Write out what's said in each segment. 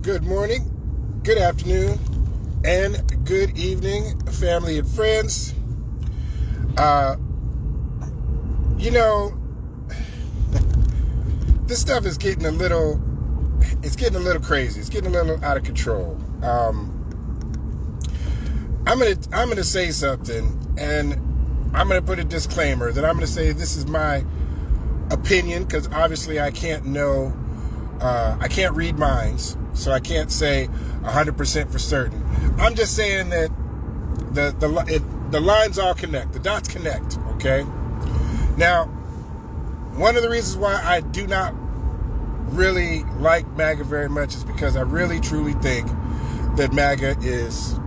Good morning, good afternoon, and good evening, family and friends. This stuff is getting a little crazy. It's getting a little out of control. I'm gonna say something, and I'm gonna put a disclaimer that I'm gonna say this is my opinion, because obviously I can't read minds, so I can't say 100% for certain. I'm just saying that the lines all connect, the dots connect, okay? Now, one of the reasons why I do not really like MAGA very much is because I really truly think that MAGA is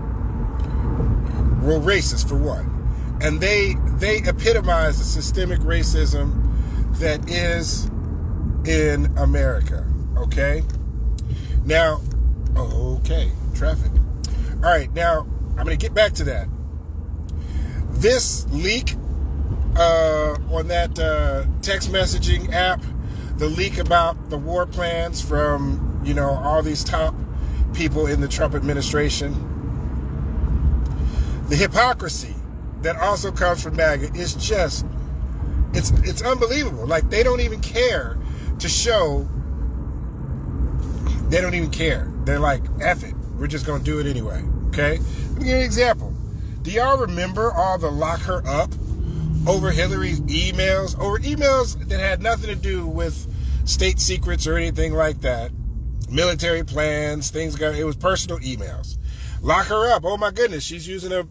racist, for one. And they epitomize the systemic racism that is in America, okay? Now, traffic. All right, now, I'm going to get back to that. This leak on that text messaging app, the leak about the war plans from, all these top people in the Trump administration, the hypocrisy that also comes from MAGA is just, it's unbelievable. Like, they don't even care to show. They don't even care. They're like, F it. We're just going to do it anyway. Okay? Let me give you an example. Do y'all remember all the lock her up over Hillary's emails? Over emails that had nothing to do with state secrets or anything like that. Military plans, it was personal emails. Lock her up. Oh my goodness, she's using the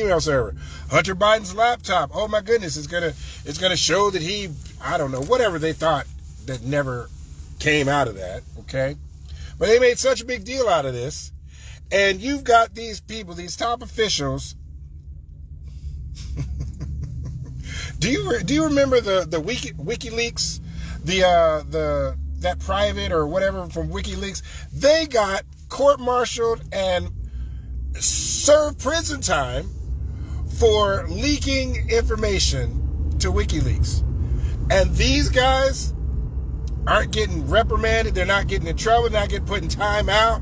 email server. Hunter Biden's laptop. Oh my goodness, it's gonna show that he, I don't know, whatever they thought that never came out of that, okay? But they made such a big deal out of this, and you've got these people, these top officials. Do you remember the WikiLeaks, that private or whatever from WikiLeaks? They got court-martialed and served prison time for leaking information to WikiLeaks. And these guys aren't getting reprimanded. They're not getting in trouble. They're not getting put in time out.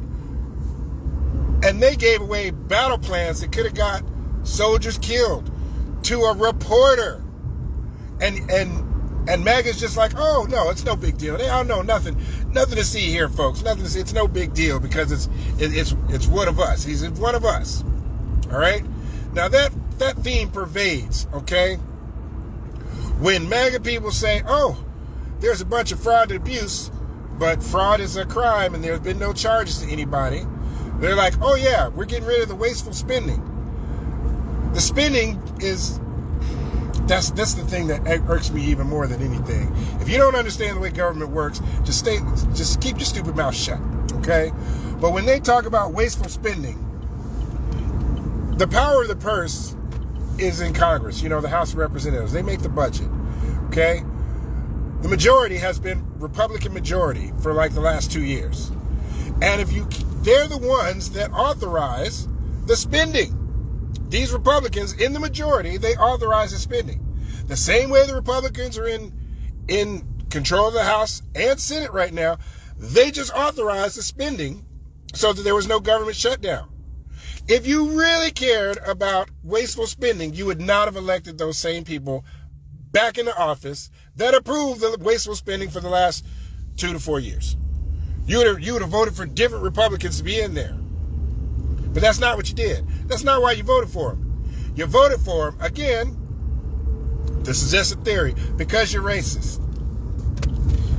And they gave away battle plans that could have got soldiers killed to a reporter. And MAGA's just like, oh, no, it's no big deal. They don't know nothing to see here, folks. Nothing to see. It's no big deal because it's one of us. He's one of us. All right? Now, that theme pervades, okay? When MAGA people say, oh, there's a bunch of fraud and abuse, but fraud is a crime and there's been no charges to anybody, they're like, oh, yeah, we're getting rid of the wasteful spending. The spending is... That's the thing that irks me even more than anything. If you don't understand the way government works, just keep your stupid mouth shut, okay? But when they talk about wasteful spending, the power of the purse is in Congress, the House of Representatives. They make the budget, okay? The majority has been Republican majority for like the last 2 years. And they're the ones that authorize the spending. These Republicans in the majority, they authorize the spending. The same way the Republicans are in control of the House and Senate right now, they just authorize the spending so that there was no government shutdown. If you really cared about wasteful spending, you would not have elected those same people back into office that approved the wasteful spending for the last 2 to 4 years. You would have voted for different Republicans to be in there. But that's not what you did. That's not why you voted for him. You voted for him, again, this is just a theory, because you're racist.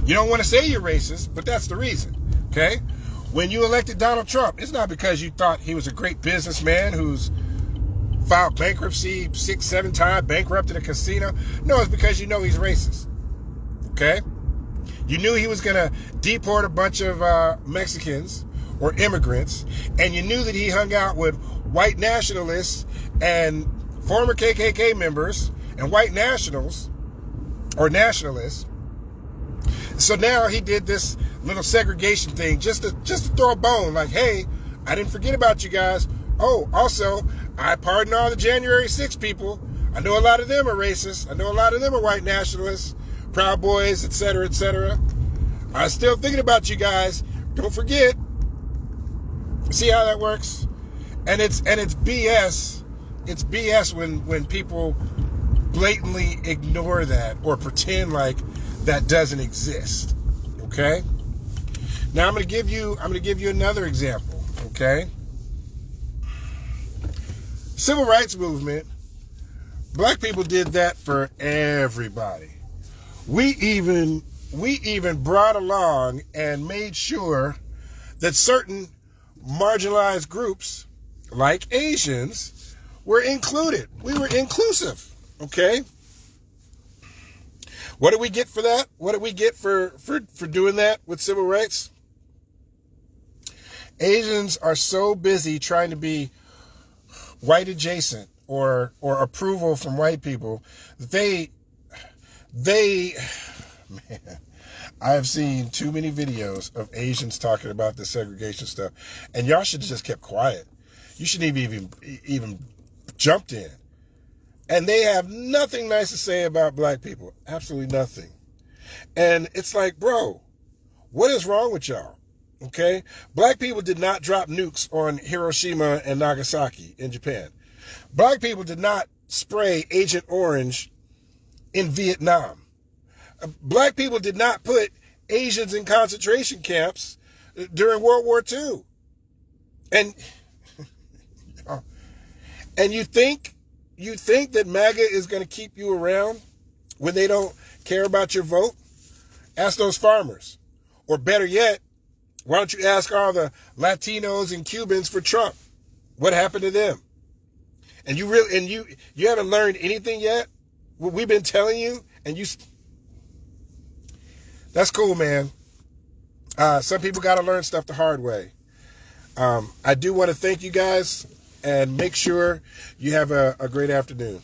You don't want to say you're racist, but that's the reason, okay? When you elected Donald Trump, it's not because you thought he was a great businessman who's filed bankruptcy 6-7 times, bankrupted a casino. No, it's because he's racist, okay? You knew he was going to deport a bunch of Mexicans or immigrants, and you knew that he hung out with white nationalists and former KKK members and white nationals or nationalists. So now he did this little segregation thing just to throw a bone, like, hey, I didn't forget about you guys. Oh, also, I pardon all the January 6th people. I know a lot of them are racist. I know a lot of them are white nationalists, Proud Boys, etc., etc. I'm still thinking about you guys. Don't forget. See how that works? And it's BS. It's BS when people blatantly ignore that or pretend like that doesn't exist. Okay? Now I'm gonna give you another example, okay? Civil rights movement, black people did that for everybody. We even brought along and made sure that certain marginalized groups, like Asians, were included. We were inclusive, okay? What did we get for that? What did we get for doing that with civil rights? Asians are so busy trying to be white adjacent or approval from white people. They man, I have seen too many videos of Asians talking about the segregation stuff, and y'all should have just kept quiet. You shouldn't even jumped in. And they have nothing nice to say about black people. Absolutely nothing. And it's like, bro, what is wrong with y'all? Okay? Black people did not drop nukes on Hiroshima and Nagasaki in Japan. Black people did not spray Agent Orange in Vietnam. Black people did not put Asians in concentration camps during World War II. And you think that MAGA is going to keep you around when they don't care about your vote? Ask those farmers. Or better yet, why don't you ask all the Latinos and Cubans for Trump? What happened to them? And you haven't learned anything yet? What we've been telling you, and that's cool, man. Some people got to learn stuff the hard way. I do want to thank you guys, and make sure you have a great afternoon.